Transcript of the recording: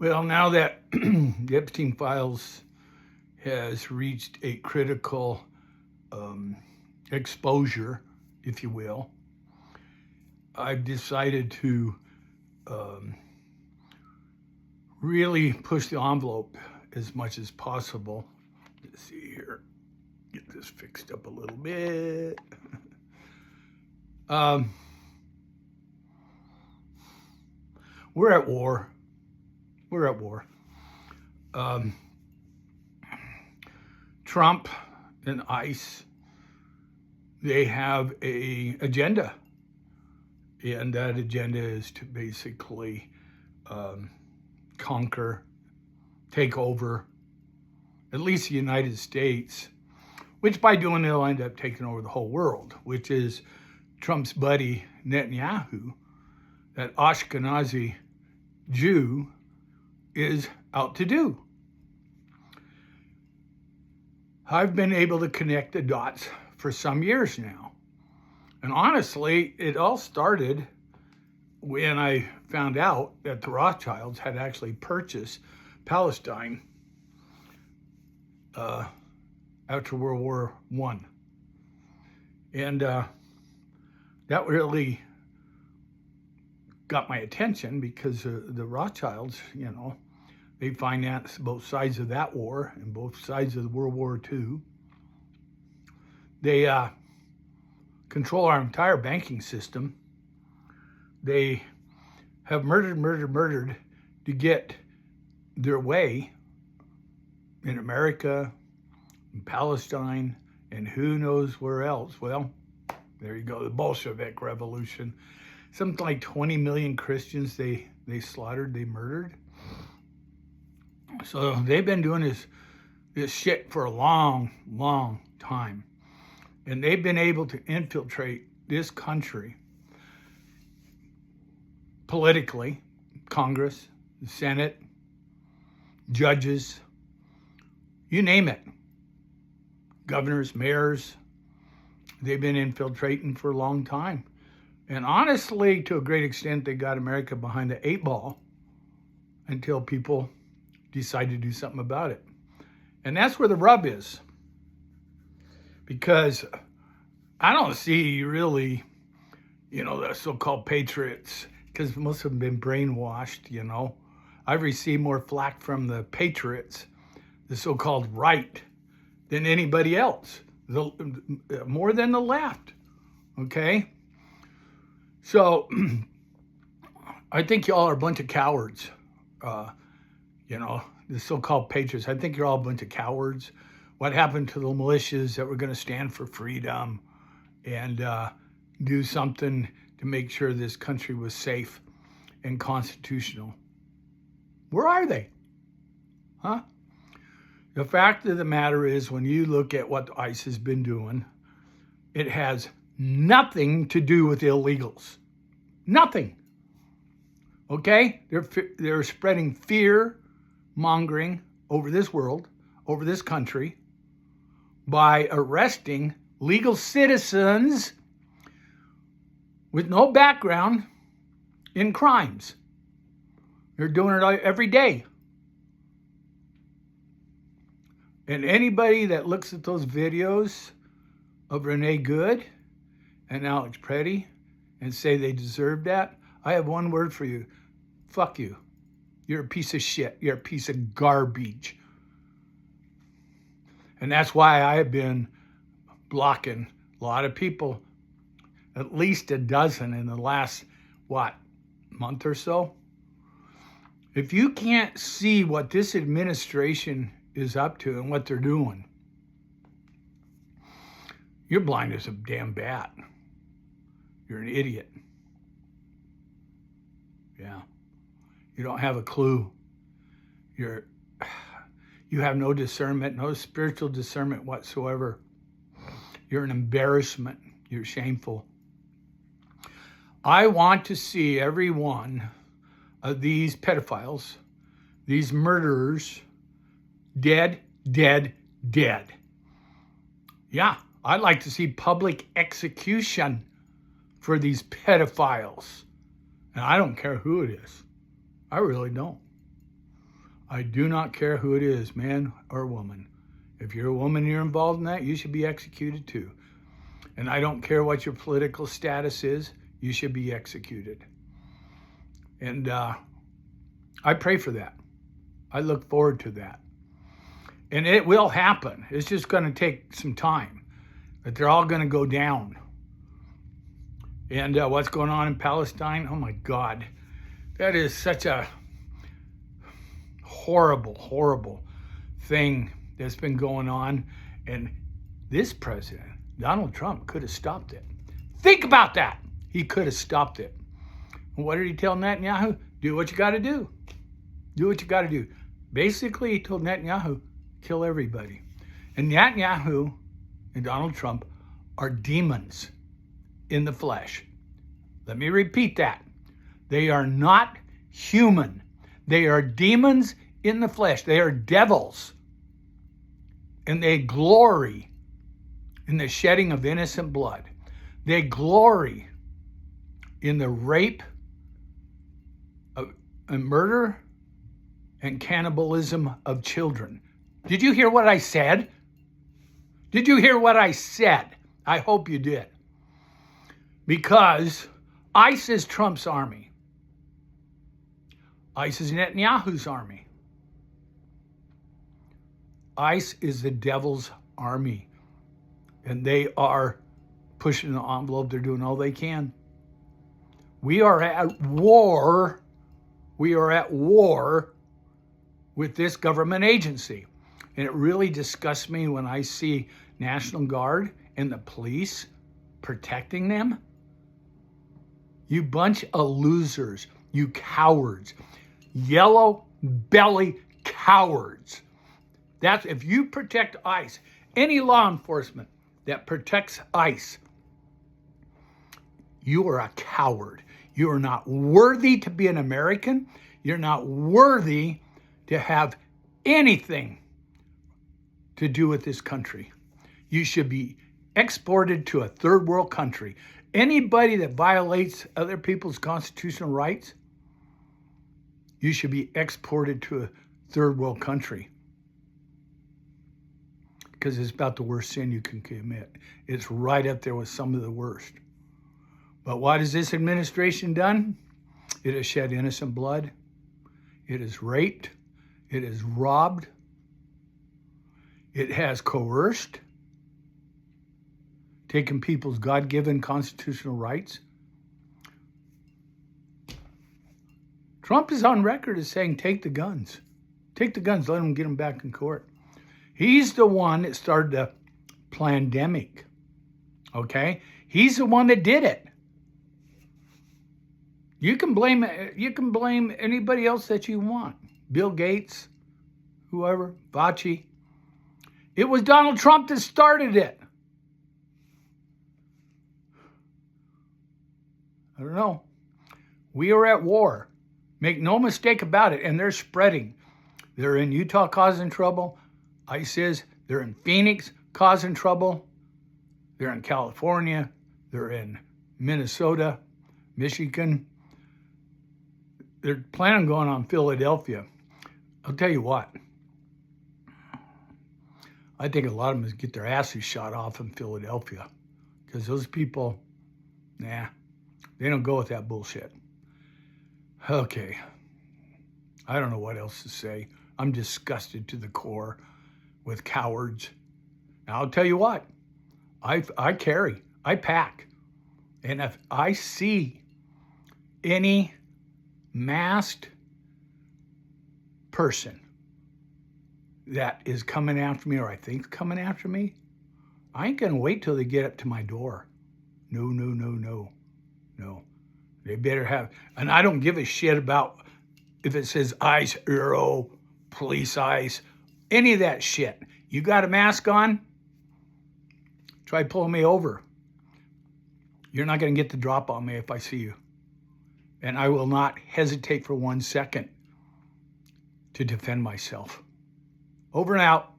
Well, now that the Epstein Files has reached a critical um, exposure, if you will, I've decided to um, really push the envelope as much as possible. Let's see here, get this fixed up a little bit. um, we're at war. We're at war. Um, Trump and ICE, they have a agenda, and that agenda is to basically conquer, take over, at least the United States, which by doing they'll end up taking over the whole world, which is Trump's buddy Netanyahu, that Ashkenazi Jew, is out to do. I've been able to connect the dots for some years now. And honestly, it all started when I found out that the Rothschilds had actually purchased Palestine after World War I. And that really got my attention because the Rothschilds, they financed both sides of that war and both sides of the World War II. They control our entire banking system. They have murdered to get their way in America, in Palestine, and who knows where else. Well, there you go, the Bolshevik Revolution. Something like 20 million Christians they slaughtered, they murdered. So they've been doing this shit for a long, long time. And they've been able to infiltrate this country politically, Congress, the Senate, judges, you name it. Governors, mayors, they've been infiltrating for a long time. And honestly, to a great extent, they got America behind the 8 ball until people decide to do something about it. And that's where the rub is. Because I don't see really, the so-called patriots, because most of them have been brainwashed, I've received more flack from the patriots, the so-called right, than anybody else, more than the left, okay? So I think y'all are a bunch of cowards, the so-called patriots. I think you're all a bunch of cowards. What happened to the militias that were going to stand for freedom and do something to make sure this country was safe and constitutional? Where are they? Huh? The fact of the matter is, when you look at what ICE has been doing, it has nothing to do with illegals. Nothing. Okay? They're spreading fear mongering over this world, over this country, by arresting legal citizens with no background in crimes. They're doing it every day. And anybody that looks at those videos of Renee Good and Alex Preddy and say they deserve that, I have one word for you. Fuck you. You're a piece of shit. You're a piece of garbage. And that's why I have been blocking a lot of people, at least a dozen in the last, month or so. If you can't see what this administration is up to and what they're doing, you're blind as a damn bat. You're an idiot. Yeah. You don't have a clue. You have no discernment, no spiritual discernment whatsoever. You're an embarrassment. You're shameful. I want to see every one of these pedophiles, these murderers, dead, dead, dead. Yeah, I'd like to see public execution for these pedophiles. And I don't care who it is. I really don't. I do not care who it is, man or woman. If you're a woman and you're involved in that, you should be executed too. And I don't care what your political status is, you should be executed. And I pray for that. I look forward to that. And it will happen. It's just going to take some time. But they're all going to go down. And what's going on in Palestine? Oh my God. That is such a horrible, horrible thing that's been going on. And this president, Donald Trump, could have stopped it. Think about that. He could have stopped it. And what did he tell Netanyahu? Do what you got to do. Do what you got to do. Basically, he told Netanyahu, kill everybody. And Netanyahu and Donald Trump are demons in the flesh. Let me repeat that. They are not human. They are demons in the flesh. They are devils. And they glory in the shedding of innocent blood. They glory in the rape and murder and cannibalism of children. Did you hear what I said? Did you hear what I said? I hope you did. Because ICE is Trump's army. ICE is Netanyahu's army. ICE is the devil's army. And they are pushing the envelope. They're doing all they can. We are at war. We are at war with this government agency. And it really disgusts me when I see National Guard and the police protecting them. You bunch of losers, you cowards, yellow belly cowards. That's if you protect ICE, any law enforcement that protects ICE, you are a coward. You are not worthy to be an American. You're not worthy to have anything to do with this country. You should be exported to a third world country. Anybody that violates other people's constitutional rights, you should be exported to a third world country. Because it's about the worst sin you can commit. It's right up there with some of the worst. But what has this administration done? It has shed innocent blood. It has raped. It has robbed. It has coerced, taken people's God-given constitutional rights. Trump is on record as saying, take the guns. Take the guns, let them get them back in court. He's the one that started the pandemic, okay? He's the one that did it. You can blame anybody else that you want. Bill Gates, whoever, Fauci. It was Donald Trump that started it. I don't know. We are at war. Make no mistake about it. And they're spreading. They're in Utah causing trouble. ICE is. They're in Phoenix causing trouble. They're in California. They're in Minnesota, Michigan. They're planning on going on Philadelphia. I'll tell you what. I think a lot of them get their asses shot off in Philadelphia. Because those people, they don't go with that bullshit. Okay. I don't know what else to say. I'm disgusted to the core with cowards. Now, I'll tell you what. I pack. And if I see any masked person that is coming after me or I think coming after me, I ain't going to wait till they get up to my door. No. They better have, and I don't give a shit about if it says ICE, Euro, police ICE, any of that shit. You got a mask on? Try pulling me over. You're not going to get the drop on me if I see you. And I will not hesitate for 1 second to defend myself. Over and out.